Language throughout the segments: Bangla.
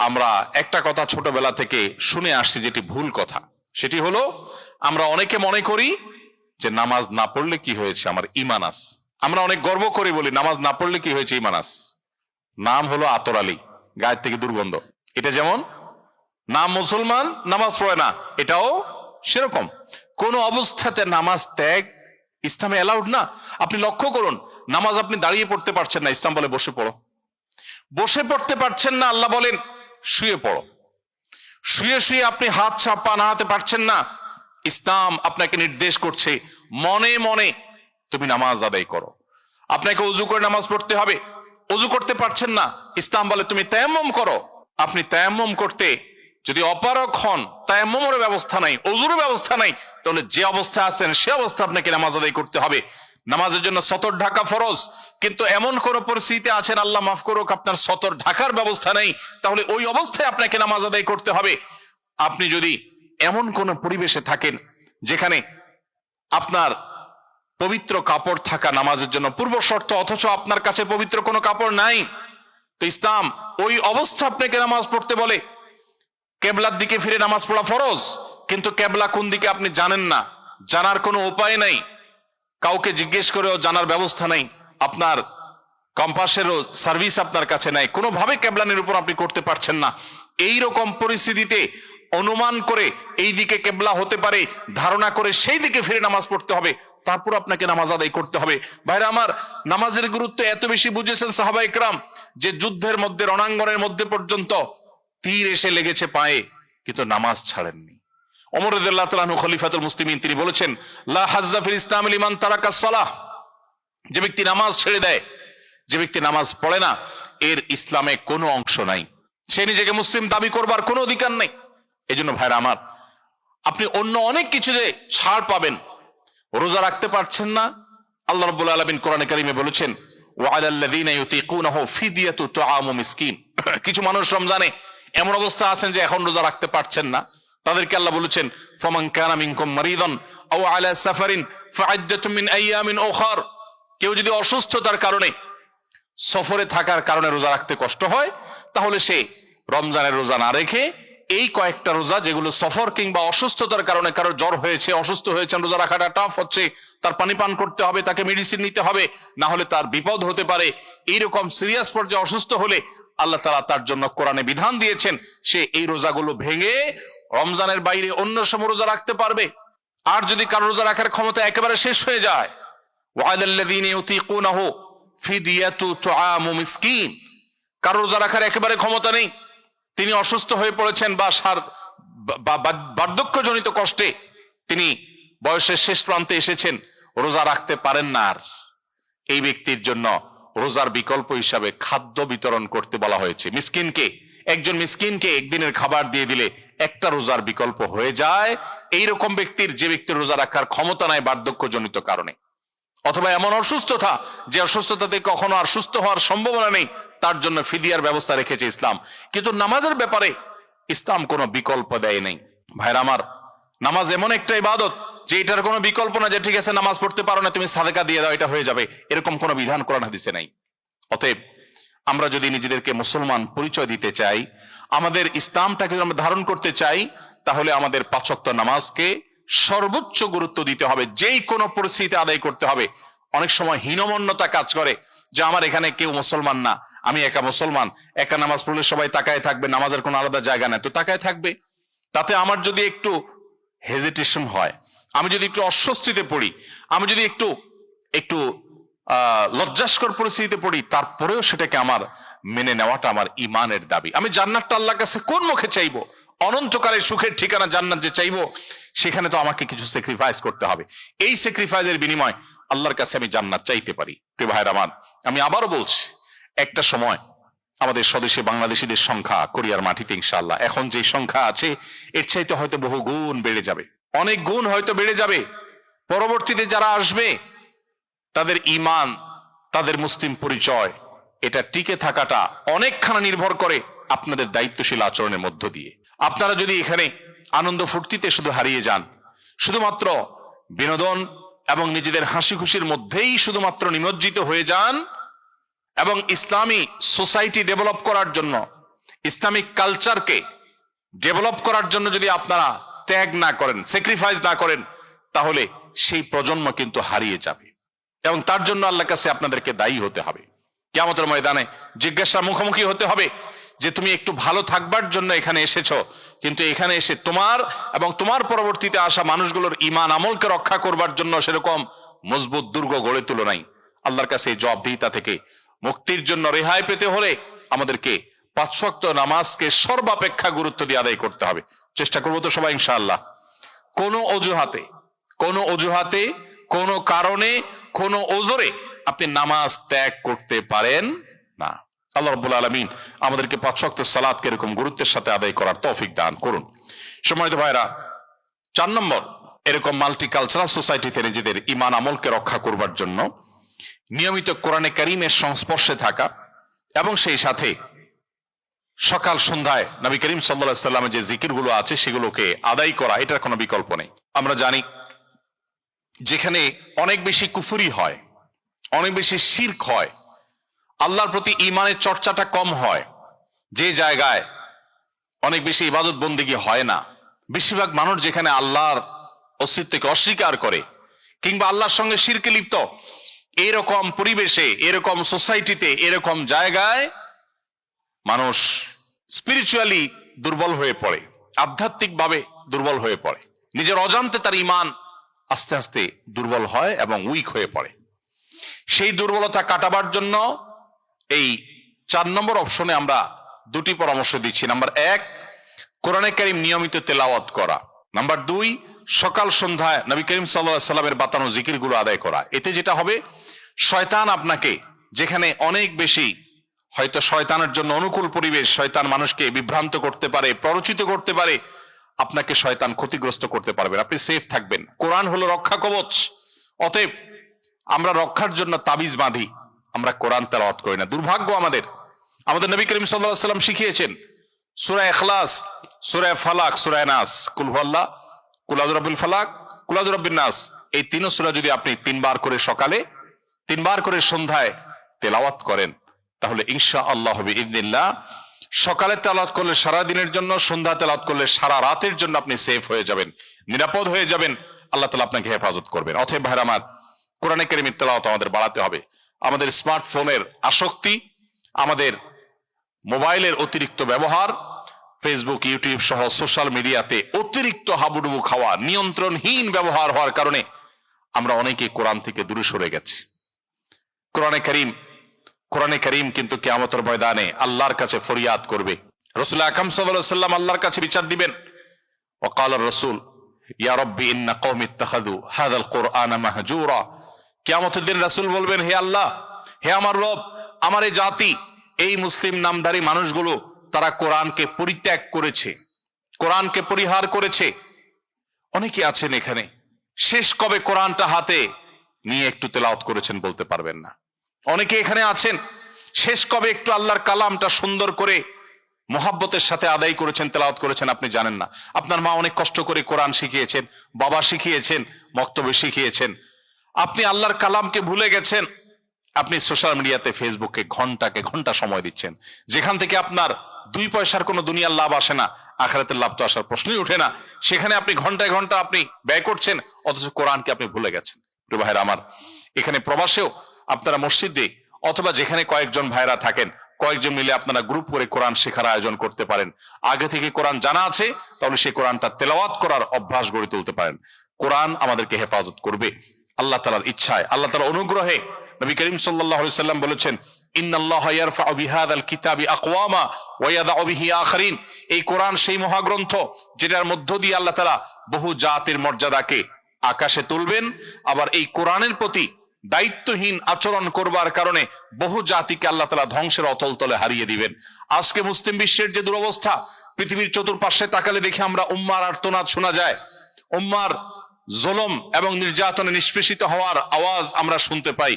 আমরা একটা কথা ছোটবেলা থেকে শুনে আসছি, যেটি ভুল কথা। সেটি হলো, আমরা অনেকে মনে করি যে নামাজ না পড়লে কি হয়েছে, আমার ঈমান আছে। আমরা অনেক গর্ব করি, বলি নামাজ না পড়লে কি হয়েছে, ঈমান আছে। নাম হলো আতর আলী, গায়ের থেকে দুর্গন্ধ। এটা যেমন নাম মুসলমান, নামাজ পড়ে না, এটাও সেরকম। কোন অবস্থাতে নামাজ ত্যাগ ইসলামে অ্যালাউড না। আপনি লক্ষ্য করুন, নামাজ আপনি দাঁড়িয়ে পড়তে পারছেন না, ইসলাম বলে বসে পড়ো। বসে পড়তে পারছেন না, আল্লাহ বলেন শুয়ে পড়ো। শুয়ে শুয়ে আপনি হাত পা নাড়াতে পারছেন না, ইসলাম আপনাকে নির্দেশ করছে মনে মনে তুমি নামাজ আদায় করো। আপনাকে ওযু করে নামাজ পড়তে হবে, ওযু করতে পারছেন না, ইসলাম বলে তুমি তায়াম্মুম করো। আপনি তায়াম্মুম করতে যদি অপারগ হন, তায়াম্মুমের ব্যবস্থা নাই, ওযুর ব্যবস্থা নাই, তাহলে যে অবস্থা আছেন সে অবস্থা আপনাকে নামাজ আদায় করতে হবে। নামাজের জন্য সতর ঢাকা ফরজ, কিন্তু এমন কোন পরিস্থিতিতে আছেন, আল্লাহ মাফ করুক, আপনার সতর ঢাকার ব্যবস্থা নেই, তাহলে ওই অবস্থায় আপনাকে নামাজ আদায় করতে হবে। আপনি যদি এমন কোন পরিবেশে থাকেন যেখানে আপনার পবিত্র কাপড় থাকা নামাজের জন্য পূর্ব শর্ত, অথচ আপনার কাছে পবিত্র কোনো কাপড় নাই, তো ইসলাম ওই অবস্থা আপনাকে নামাজ পড়তে বলে। কেবলার দিকে ফিরে নামাজ পড়া ফরজ, কিন্তু কেবলা কোন দিকে আপনি জানেন না, জানার কোনো উপায় নাই, কাউকে জিজ্ঞেস করেও জানার ব্যবস্থা নাই, আপনার কম্পাসেরও সার্ভিস আপনার কাছে নাই, কোনোভাবে কেবলানের উপর আপনি করতে পারছেন না। এই রকম পরিস্থিতিতে অনুমান করে এই দিকে কেবলা হতে পারে ধারণা করে সেই দিকে ফিরে নামাজ পড়তে হবে, তারপর আপনাকে নামাজ আদায় করতে হবে। ভাইরা আমার, নামাজের গুরুত্ব এত বেশি বুঝেছেন সাহাবা ইকরাম যে যুদ্ধের মধ্যে, রণাঙ্গনের মধ্যে পর্যন্ত তীর এসে লেগেছে পায়ে, কিন্তু নামাজ ছাড়েননি। ওমর রাদিয়াল্লাহু তাআলা আনহু খলিফাতুল মুসলিমিন, তিনি বলেছেন লা হাজ্জা ফিল ইসলাম লিমান তারাকাস সালাহ, যে ব্যক্তি নামাজ ছেড়ে দেয়, যে ব্যক্তি নামাজ পড়ে না, এর ইসলামে কোনো অংশ নাই, সে নিজেকে মুসলিম দাবি করবার কোনো অধিকার নেই। এই জন্য ভাইরা আমার, আপনি অন্য অনেক কিছুতে ছাড় পাবেন, রোজা রাখতে পারছেন না, আল্লাহ রাব্বুল আলামিন কোরআনে কারিমে বলেছেন ওয়ালাল্লাযীনা ইউতীকুনাহু ফিদিয়াতু তুআমু মিসকিন। কিছু মানুষ রমজানে এমন অবস্থা আছেন যে এখন রোজা রাখতে পারছেন না, তাদেরকে আল্লাহ বলেছেন ফামান কানা মিনকুম মারিদান আও আলা সাফারিন ফাইদ্দাতুম মিন আইয়ামিন উখার। কেউ যদি অসুস্থতার কারণে, সফরে থাকার কারণে রোজা রাখতে কষ্ট হয়, তাহলে সে রমজানের রোজা না রেখে এই কয়েকটা রোজা, যেগুলো সফর কিংবা অসুস্থতার কারণে, কারো জ্বর হয়েছে, অসুস্থ হয়েছেন, রোজা রাখাটা টাফ হচ্ছে, তার পানি পান করতে হবে, তাকে মেডিসিন নিতে হবে, না হলে তার বিপদ হতে পারে, এইরকম সিরিয়াস পর্যায়ে অসুস্থ হলে আল্লাহ তাআলা তার জন্য কোরআনে বিধান দিয়েছেন, সে এই রোজাগুলো ভেঙে রমজানের বাইরে অন্য সময় রোজা রাখতে পারবে। আর যদি কারো রোজা রাখার ক্ষমতা একেবারে শেষ হয়ে যায়, ওয়ালাল্লাযীনা ইউতীকুনাহু ফিদিয়াতু তুআমু মিসকিন, কারো রোজা রাখার একেবারে ক্ষমতা নেই, তিনি অসুস্থ হয়ে পড়েছেন বা বার্ধক্যজনিত কষ্টে তিনি বয়সের শেষ প্রান্তে এসেছেন, রোজা রাখতে পারেন না, আর এই ব্যক্তির জন্য রোজার বিকল্প হিসাবে খাদ্য বিতরণ করতে বলা হয়েছে। মিসকিনকে, একজন মিসকিনকে একদিনের খাবার দিয়ে দিলে একটা রোজার বিকল্প হয়ে যায়। এইরকম ব্যক্তির, যে ব্যক্তির রোজা রাখার ক্ষমতা নাই বার্ধক্যজনিত কারণে, অথবা এমন অসুস্থতা যে অসুস্থতাতে কখনো আর সুস্থ হওয়ার সম্ভাবনা নেই, তার জন্য ফিদিয়ার ব্যবস্থা রেখেছে ইসলাম। কিন্তু নামাজের ব্যাপারে ইসলাম কোনো বিকল্প দেয় নাই। ভাইরা আমার, নামাজ এমন একটা ইবাদত যে এটার কোনো বিকল্প না, যে ঠিক আছে নামাজ পড়তে পারো না, তুমি সাদেকা দিয়ে দাও, এটা হয়ে যাবে, এরকম কোনো বিধান কোরআন হাদিসে নাই। অতএব আমরা যদি নিজেদেরকে মুসলমান পরিচয় দিতে চাই, আমাদের ইসলামটাকে যদি আমরা ধারণ করতে চাই, তাহলে আমাদের 5 ওয়াক্ত নামাজকে সর্বোচ্চ গুরুত্ব দিতে হবে, যেই কোনো পরিস্থিতিতে আদায় করতে হবে। অনেক সময় হীনমন্যতা কাজ করে যে আমার এখানে কেউ মুসলমান না, আমি একা মুসলমান, একা নামাজ পড়লে সবাই তাকায় থাকবে, নামাজের কোনো আলাদা জায়গা নাই, তো তাকায় থাকবে। তাতে আমার যদি একটু হেজিটেশন হয়, আমি যদি একটু অস্বস্তিতে পড়ি, আমি যদি একটু একটু লজ্জাস্কর পরিস্থিতিতে পড়ি, তারপরেও সেটাকে আমার মেনে নেওয়াটা আমার ইমানের দাবি। আমি জান্নাতটা আল্লাহর কাছে কোন মুখে চাইবো? অনন্তকালের সুখের ঠিকানা জান্নাত যে চাইবো, সেখানে তো আমাকে কিছু স্যাক্রিফাইস করতে হবে। এই স্যাক্রিফাইসের বিনিময় আল্লাহর কাছে আমি জান্নাত চাইতে পারি। প্রিয় ভাইরা আমার, আমি আবারও বলছি, একটা সময় আমাদের স্বদেশে বাংলাদেশিদের সংখ্যা কোরিয়ার মাটিতে ইনশাআল্লাহ এখন যে সংখ্যা আছে, এর চাইতে হয়তো বহু গুণ বেড়ে যাবে, অনেক গুণ হয়তো বেড়ে যাবে। পরবর্তীতে যারা আসবে, তাদের ঈমান, তাদের মুসলিম পরিচয়, এটা টিকে থাকাটা অনেকখানি নির্ভর করে আপনাদের দায়িত্বশীল আচরণের মধ্য দিয়ে। আপনারা যদি এখানে আনন্দ ফুর্তিতে শুধু হারিয়ে যান, শুধুমাত্র বিনোদন এবং নিজেদের হাসি খুশির মধ্যেই শুধুমাত্র নিমজ্জিত হয়ে যান, এবং ইসলামী সোসাইটি ডেভেলপ করার জন্য, ইসলামিক কালচারকে ডেভেলপ করার জন্য যদি আপনারা ত্যাগ না করেন, স্যাক্রিফাইস না করেন, তাহলে সেই প্রজন্ম কিন্তু হারিয়ে যাবে এবং তার জন্য আল্লাহর কাছে আপনাদেরকে দায়ী হতে হবে। কিয়ামতের ময়দানে জিজ্ঞাসার মুখোমুখি হতে হবে যে তুমি একটু ভালো থাকবার জন্য এখানে এসেছো, কিন্তু এখানে এসে তোমার এবং তোমার পরবর্তীতে আসা মানুষগুলোর ঈমান আমলকে রক্ষা করবার জন্য সেরকম মজবুত দুর্গ গড়ে তুলো নাই। আল্লাহর কাছে এই জবাবদিহিতা থেকে মুক্তির জন্য রেহাই পেতে হলে আমাদেরকে 5 ওয়াক্ত নামাজকে সর্বাপেক্ষা গুরুত্ব দিয়ে আদায় করতে হবে। চেষ্টা করবো তো সবাই ইনশাআল্লাহ। কোনো অজুহাতে কোনো কারণে কোনো ওজরে আপনি নামাজ ত্যাগ করতে পারেন না। আল্লাহ রাব্বুল আলামিন আমাদেরকে 5 ওয়াক্ত সালাতকে এরকম গুরুত্বের সাথে আদায় করার তৌফিক দান করুন। সম্মানিত ভাইরা, 4 নম্বর, এরকম মাল্টিকালচারাল সোসাইটিতে নিজেদের ঈমান আমলকে রক্ষা করবার জন্য নিয়মিত কোরআনে কারীমের সংস্পর্শে থাকা এবং সেই সাথে সকাল সন্ধ্যায় নবী করিম সাল্লাল্লাহু আলাইহি সাল্লামের যে জিকিরগুলো আছে সেগুলোকে আদায় করা, এটার কোনো বিকল্প নেই। আমরা জানি যেখানে অনেক বেশি কুফরি হয়, অনেক বেশি শিরক হয়, আল্লাহর প্রতি ঈমানের চর্চাটা কম হয়, যে জায়গায় অনেক বেশি ইবাদত বন্দেগী হয় না, বেশিরভাগ মানুষ যেখানে আল্লাহর অস্তিত্বকে অস্বীকার করে কিংবা আল্লাহর সঙ্গে শিরকে লিপ্ত, এরকম পরিবেশে, এরকম সোসাইটিতে, এরকম জায়গায় মানুষ স্পিরিচুয়ালি দুর্বল হয়ে পড়ে, আধ্যাত্মিকভাবে দুর্বল হয়ে পড়ে, নিজের অজান্তে তার ঈমান আস্তে আস্তে দুর্বল হয় এবং উইক হয়ে পড়ে। সেই দুর্বলতা কাটাবার জন্য এই 4 নম্বর অপশনে আমরা 2টি পরামর্শ দিচ্ছি। নাম্বার 1, কোরআনে কারীম নিয়মিত তেলাওয়াত করা। নাম্বার 2, সকাল সন্ধ্যায় নবী করিম সাল্লাল্লাহু আলাইহি সাল্লামের বাতানো জিকিরগুলো আদায় করা। এতে যেটা হবে, শয়তান আপনাকে, যেখানে অনেক বেশি হয়তো শয়তানের জন্য অনুকূল পরিবেশ, শয়তান মানুষকে বিভ্রান্ত করতে পারে, প্ররোচিত করতে পারে, আপনাকে শয়তান ক্ষতিগ্রস্ত করতে পারবে, আপনি সেফ থাকবেন। কোরআন হলো রক্ষা কবচ। অতএব আমরা রক্ষার জন্য তাবিজ বাঁধি, আমরা কোরআন তেলাওয়াত করি না। দুর্ভাগ্য আমাদের। আমাদের নবী করিম সাল্লাল্লাহু আলাইহি সাল্লাম শিখিয়েছেন সূরা ইখলাস, সূরা ফালাক, সূরা নাস, কুল হুয়াল্লাহ, কুল আউযু বিরাব্বিল ফালাক, কুল আউযু বিরাব্বিন নাস, এই 3 সূরা যদি আপনি 3 বার করে সকালে, 3 বার করে সন্ধ্যায় তেলাওয়াত করেন, তাহলে ইনশাআল্লাহ বিইذنিল্লাহ সকালে তেলাওয়াত করলে সারা দিনের জন্য, সন্ধ্যা তেলাওয়াত করলে সারা রাতের জন্য আপনি সেফ হয়ে যাবেন, নিরাপদ হয়ে যাবেন, আল্লাহ তাআলা আপনাকে হেফাজত করবেন। অতএব ভাইরা আমার, কোরআনে কারীমের তেলাওয়াত আমাদের বাড়াতে হবে। আমাদের স্মার্টফোনের আসক্তি, আমাদের মোবাইলের অতিরিক্ত ব্যবহার, ফেসবুক, ইউটিউব সহ সোশ্যাল মিডিয়াতে অতিরিক্ত হাবুডুবু খাওয়া, নিয়ন্ত্রণহীন ব্যবহার হওয়ার কারণে আমরা অনেকে কোরআন থেকে দূরে সরে গেছি। কোরআনে কারীম কিন্তু কিয়ামতের ময়দানে আল্লাহর কাছে ফরিয়াদ করবে। রাসূল আকরাম সাল্লাল্লাহু আলাইহি ওয়াসাল্লাম আল্লাহর কাছে বিচার দিবেন। ওয়াকাল রাসূল ইয়া রাব্বি ইন্না কওমি ইত্তাখাযু হাযাল কুরআনা মাহজুরা। কিয়ামতের দিন রাসূল বলবেন, হে আল্লাহ, হে আমার রব, আমার এই জাতি, এই মুসলিম নামধারী মানুষগুলো, তারা কোরআনকে পরিত্যাগ করেছে, কোরআনকে পরিহার করেছে। অনেকে আছেন এখানে, শেষ কবে কোরআনটা হাতে নিয়ে একটু তেলাওয়াত করেছেন বলতে পারবেন না। অনেকে এখানে আছেন, শেষ কবে একটু আল্লাহর কালামটা সুন্দর করে মোহাব্বতের সাথে আদায় করেছেন, তেলাওয়াত করেছেন আপনি জানেন না। আপনার মা অনেক কষ্ট করে কোরআন শিখিয়েছেন, বাবা শিখিয়েছেন, মক্তবে শিখিয়েছেন, আপনি আল্লাহর কালামকে ভুলে গেছেন। আপনি সোশ্যাল মিডিয়াতে, ফেসবুকে ঘন্টা সময় দিচ্ছেন, যেখান থেকে আপনার 2 পয়সার কোনো দুনিয়ার লাভ আসে না, আখিরাতের লাভ তো আসার প্রশ্নই ওঠে না। সেখানে আপনি ঘন্টায় ঘন্টা আপনি ব্যয় করছেন, অথচ কোরআনকে আপনি ভুলে গেছেন। প্রিয় ভাইরা আমার, এখানে প্রবাসেও আপনারা মসজিদে অথবা যেখানে কয়েকজন ভাইরা থাকেন, কয়েকজন মিলে আপনারা গ্রুপ করে কোরআন শেখার আয়োজন করতে পারেন। আগে থেকে কোরআন জানা আছে, তাহলে সেই কোরআনটা তেলাওয়াত করার অভ্যাস গড়ে তুলতে পারেন। কোরআন আমাদেরকে হেফাজত করবে আল্লাহ তাআলার ইচ্ছায়, আল্লাহ তাআলার অনুগ্রহে। নবী করিম সাল্লাল্লাহু আলাইহি সাল্লাম বলেছেন, ইন্নাল্লাহা ইয়ারফাউ বিহাযাল কিতাবি আকওয়ামা ওয়া ইয়াদাউ বিহি আখারিন। এই কোরআন সেই মহাগ্রন্থ যেটার মধ্য দিয়ে আল্লাহ তাআলা বহু জাতির মর্যাদাকে আকাশে তুলবেন, আবার এই কোরআনের প্রতি দায়িত্বহীন আচরণ করবার কারণে বহু জাতিকে আল্লাহ তাআলা ধ্বংসের অতল তলে হারিয়ে দিবেন। আজকে মুসলিম বিশ্বের যে দুরবস্থা, পৃথিবীর চতুর্পাশে তাকালে দেখি আমরা উম্মার আর্তনাদ শোনা যায়, উম্মার জুলুম এবং নির্যাতনে নিষ্পেষিত হওয়ার আওয়াজ আমরা শুনতে পাই।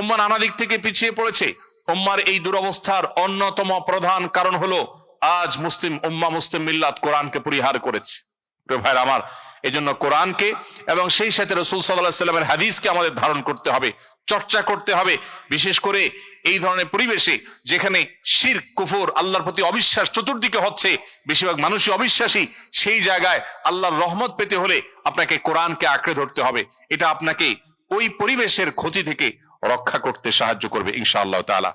উম্মা নানা দিক থেকে পিছিয়ে পড়েছে। উম্মার এই দুরবস্থার অন্যতম প্রধান কারণ হলো আজ মুসলিম উম্মা, মুসলিম মিল্লাত কোরআনকে পরিহার করেছে। প্রিয় ভাইরা আমার, এই জন্য কোরআনকে এবং সেই সাথে রাসূল সাল্লাল্লাহু আলাইহি ওয়াসাল্লামের হাদিসকে আমাদের ধারণ করতে হবে। চর্চা করতে হবে। বিশেষ করে এই ধরনের পরিবেশে যেখানে শিরক, কুফর, আল্লাহর প্রতি অবিশ্বাস চতুর্দিকে হচ্ছে, বেশিরভাগ মানুষই অবিশ্বাসী, সেই জায়গায় আল্লাহর রহমত পেতে হলে আপনাকে কোরআনকে আঁকড়ে ধরতে হবে। এটা আপনাকে ওই পরিবেশের ক্ষতি থেকে রক্ষা করতে সাহায্য করবে ইনশাআল্লাহ তাআলা।